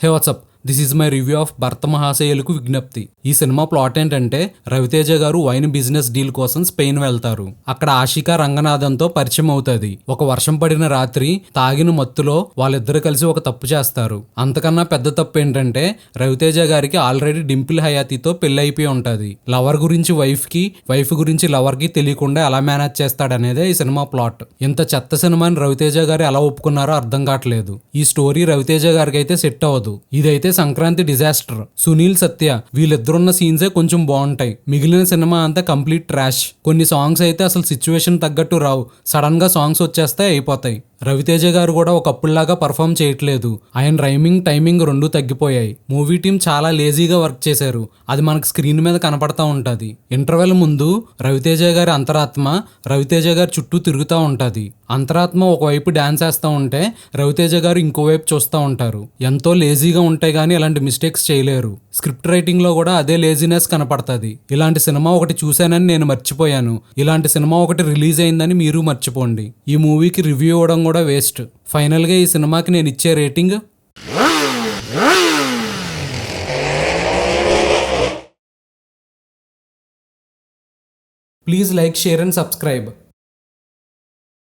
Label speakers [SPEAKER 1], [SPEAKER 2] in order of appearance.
[SPEAKER 1] Hey WhatsApp, this is my review of భర్త మహాశయులకు విజ్ఞప్తి. ఈ సినిమా ప్లాట్ ఏంటంటే, రవితేజ గారు వైన్ బిజినెస్ డీల్ కోసం స్పెయిన్ వెళ్తారు. అక్కడ ఆషికా రంగనాథన్తో పరిచయం అవుతుంది. ఒక వర్షం పడిన రాత్రి తాగిన మత్తులో వాళ్ళిద్దరు కలిసి ఒక తప్పు చేస్తారు. అంతకన్నా పెద్ద తప్పు ఏంటంటే, రవితేజ గారికి ఆల్రెడీ డింపిల్ హయాతీతో పెళ్లి అయిపోయి ఉంటది. లవర్ గురించి వైఫ్ కి, వైఫ్ గురించి లవర్ కి తెలియకుండా ఎలా మేనేజ్ చేస్తాడనేదే ఈ సినిమా ప్లాట్. ఇంత చెత్త సినిమాని రవితేజ గారు ఎలా ఒప్పుకున్నారో అర్థం కావట్లేదు. ఈ స్టోరీ రవితేజ గారికి అయితే సెట్ అవ్వదు. ఇదైతే సంక్రాంతి డిజాస్టర్. సునీల్ సత్య వీళ్ళిద్దరున్న సీన్సే కొంచెం బాగుంటాయి. మిగిలిన సినిమా అంతా కంప్లీట్ ట్రాష్. కొన్ని సాంగ్స్ అయితే అసలు సిచ్యువేషన్ తగ్గట్టు రావు. సడన్ గా సాంగ్స్ వచ్చేస్తాయి, అయిపోతాయి. రవితేజ గారు కూడా ఒకప్పుడులాగా పర్ఫామ్ చేయట్లేదు. ఆయన రైమింగ్, టైమింగ్ రెండూ తగ్గిపోయాయి. మూవీ టీం చాలా లేజీగా వర్క్ చేశారు. అది మనకు స్క్రీన్ మీద కనపడతా ఉంటది. ఇంటర్వెల్ ముందు రవితేజ గారి అంతరాత్మ రవితేజ గారి చుట్టూ తిరుగుతూ ఉంటది. అంతరాత్మ ఒకవైపు డాన్స్ వేస్తూ ఉంటే రవితేజ గారు ఇంకోవైపు చూస్తూ ఉంటారు. ఎంతో లేజీగా ఉంటాయి కానీ ఇలాంటి మిస్టేక్స్ చేయలేరు. స్క్రిప్ట్ రైటింగ్ లో కూడా అదే లేజినెస్ కనపడుతుంది. ఇలాంటి సినిమా ఒకటి చూశానని నేను మర్చిపోయాను. ఇలాంటి సినిమా ఒకటి రిలీజ్ అయిందని మీరు మర్చిపోండి. ఈ మూవీకి రివ్యూ ఇవ్వడం కూడా వేస్ట్. ఫైనల్ గా ఈ సినిమాకి నేను ఇచ్చే rating please like, share and subscribe.